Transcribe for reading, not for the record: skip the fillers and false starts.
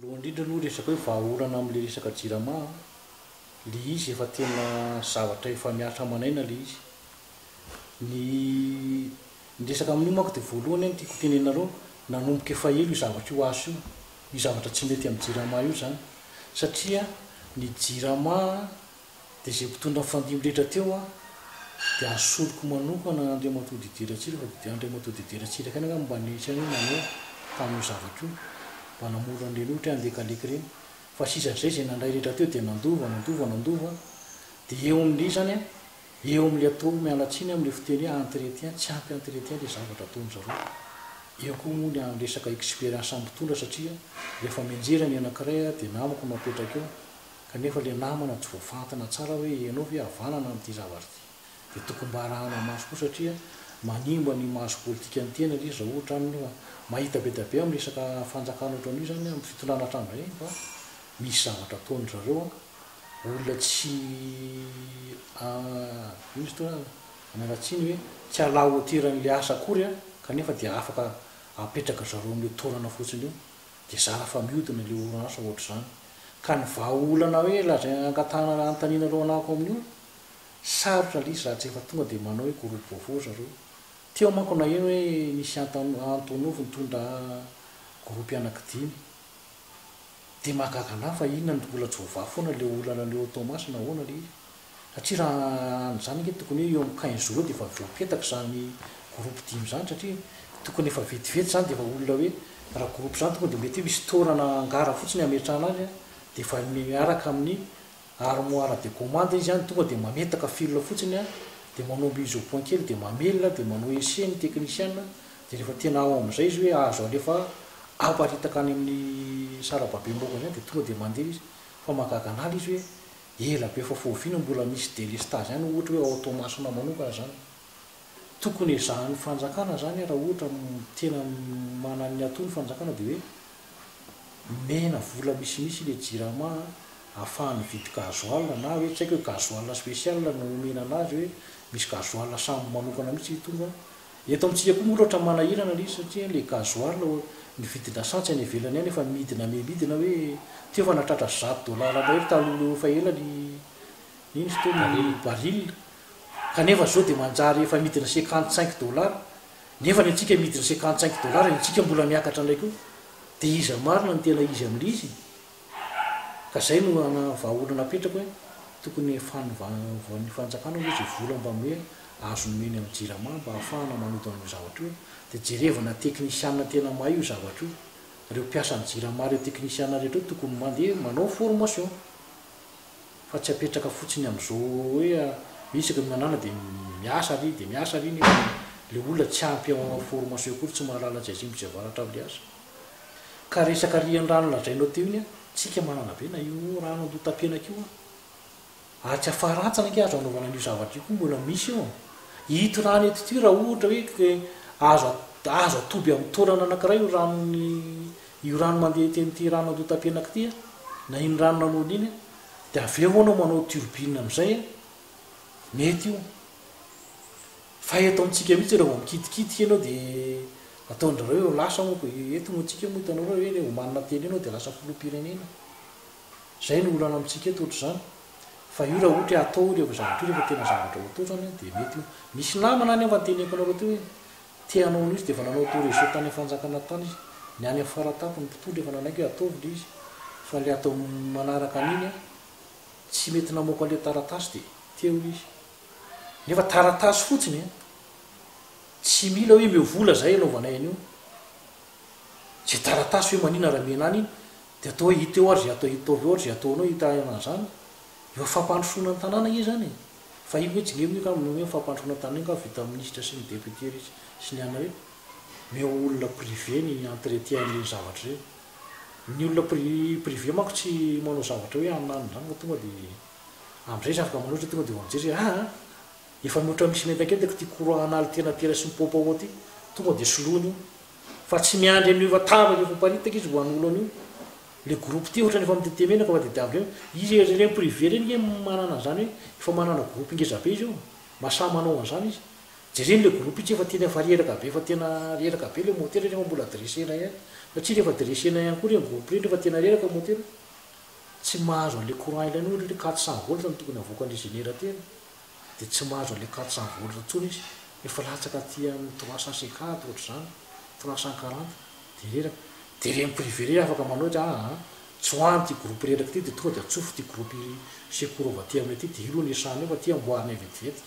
Voalohany indrindra aloha resaka hoe vahaolana amin'le resaka jirama, le izy efa tena zavatra efa miatra manaina le izy. Ny resaka amin'io manko dia voalohany any tiako tenenareo nanomboka efa elo io zavatra io aso io, io zavatra tsy mety amin'ny jirama io zany. Satria ny jirama dia izay mpitondra fandimby rehetra teo dia asoroko manokana Andriamantoa Didieratsiraka dia Andriamantoa Didieratsiraka ihany mba nisy any nanao tamin'io zavatra io mba namora an'ireny ohatra handekaleka ireny. Fa sisan'izay izay nandray rehetra teo dia nandova dia eo amin'ilay zany eo amin'ilay atao mialatsiny amin'ilay fiteny hoe entretien, tsy ampy entretien ilay zavatra ataony zareo. Eo koa moa ny resaka expérience mpitondra satria rehefa mianjera ny anankiray dia namako napetraka eo kanefa ilay namana tsy voafantana tsara hoe ianao ve havanana amin'ity zavatra ity. Dia tokony mba arahana maso koa satria manimba ny maso politika ny tena izy raha ohatra aminy mahita be da be amin'ny resaka fanjakana ohatran'io zany amin'ny fitondrana trano iny fa misy zavatra ataony zareo olona tsy ino izy toa anaratsiny hoe tsy halahoteran'ilay asa akory kanefa dia afaka apetraka zareo amin'ilay taorana fotsiny io dia zara fa mihodina ilay orinasa ohatr'izany. Ka ny vahaolana hoe lazay angatahana antaniana reo anako amin'io sarotra le izy raha tsy efa tonga dia manao hoe groupe vaovao zareo. Teo manko na eno hoe nisy Antonovy nitondra groupe anankidimy dia mahagaga anahy fa inona ny olona tsy voavà foana ilay olana leo Thomas na ahoana le izy. Satria raha zany nge tokony hoe eo amin'ny 15 jours dia efa voapetaka zany groupe dimy zany satria tokony efa vetivety zany dia efa olona hoe raha groupe zany tonga dia mety misy taorana angara fotsiny ametrahana azy dia efa miaraka amin'ny armoire de commande izy zany tonga dia mametaka fil fotsiny dia manao mise au point kely dia mamelona dia manao essai ny technicien dia rehefa tena ao amin'izay izy hoe azo alefa amparitaka any amin'ny sarababem-baovana zany dia tonga dia mandeha izy. Fa mahagaga anahy izy hoe ela be fa foviana mbola misy délestage zany ohatra hoe automasina manokana zany. Tokony ezahan'ny fanjakana zany raha ohatra tena manana ny atao ny fanjakana dia hoe mena vola misimisy ilay jirama ahafahany vidy gasoil na hoe tsy haiko hoe gasoil spécial no omena anazy hoe misy gasoil sambo manokana mihitsy tonga. Eto amintsika koa moa ohatra manahirana le izy satria ilay gasoil ny vidina sansy any ivelany any efa midina midina hoe teo fa natratra $100 hoe talolo efa ela ny ino izy teo ny baril kanefa zao dia manjary efa midina $55 nefa ny antsika midina $55 antsika mbola miakatra indray koa dia iza marina ny tena izy amin'ilay izy. Ka zay no vahaolana apetraka hoe tokony ny fanjakana hoe izay vola mba hoe azo nomeny amin'ny jirama mba ahafahana manodina amin'ny zavatra io dia jerevana teknisiana tena mahay io zavatra io. Reo mpiasan'ny jirama reo teknisiana rehetra io tokony mandeha manao formation fa tsy apetraka fotsiny amin'izao hoe misy manana dia miasa ry nefa ilay olona tsy ampy ao formation akory tsy mahalala jazimbo izay varatra amin'ilay asa. Ka resaka rian-drano lazainao teo iny tsika manana be na io rano andotam-penaka io tsy afaratsana nke azo anaovana an'io zavatra io koa mbola misy io hito rano eto ty raha ohatra hoe azo atoby amin'ny taorana anankiray io rano mandeha ten'ity rano andotam-penaka ity na iny rano nanony iny dia avy eo anao manao turbine amin'izay mety io. Fa eto amintsika mihitsy raha mikitikitiky ianao dia ataondrareo eo lasa moa eto moantsika moa hitanao hoe omanina teny ianao dia lasa filoham-pirenena. Zay no olana amintsika eto ohatr'izany. Fa io raha ohatra atao rehefa zavatra io rehefa tena zavatra ho atao zany dia mety io. Misy namana any afanteneko anareo teo hoe tianao izy dia efa nanao autorisé tany fanjakana tany izy ny any amin'ny faratapony mpitondra efa nanaiky hoe ataovy le izy fa le atao manaraka an'iny tsy mety namoaka le taratasy dia teo izy nefa taratasy fotsiny tsy mila hoe miovola zay anaovanay an'io zay taratasy hoe manina raha mena any iny dia atao hoe hita eo ary zay atao hitaovy eo ary zay ataonao hitahana zany eo fampandrosoana ny tanàna izy zany fa io hoe tsy ngeminy ka hoe fampandrosoana ny tanàna iny ka vita ministra sy ny député sy ny ana hoe meo olona privé ny entretien ny zavatra reny. Ny olona privé manko tsy manao zavatra hoe anany zany fa tonga dia amin'izay izy afaka manoatra tonga dia mijery hoe efa mihoatra misy mentakentaka ty courant an'alternatera sy mipopa ao aty tonga dia soloana io fa tsy miandry amin'io efa tavaka efa paritaka izy ho an'olo an'io. Le groupe ty ohatra nefa mitete-menaka fa dia avy eo izy reny privé reny nge manana an'izany hoe efa manana groupe ngezabe izy io mahasahy manao an'izany izy jereny le groupe itsy efa tena efa reraka be efa tena reraka be le motera nefa mbola dressena ihany satria rehefa dresena ihany koa reny groupe reny rehefa tena reraka moa tena tsy mahazo an'le courant ilain'olo le 400 volt ny tokony avoaka an'le générateur dia tsy mahazo an'le 400 volt intsony izy efa latsaka aty amin'ny 350 ohatr'izany 340 dia reraka dia reny privé reny afaka manoatra tsy hoany ty groupe reraka ty dia tonga dia atsofi ty groupe secours vaty amin'ny aty dia io aloha ny esany eo fa ty amboariny vetivety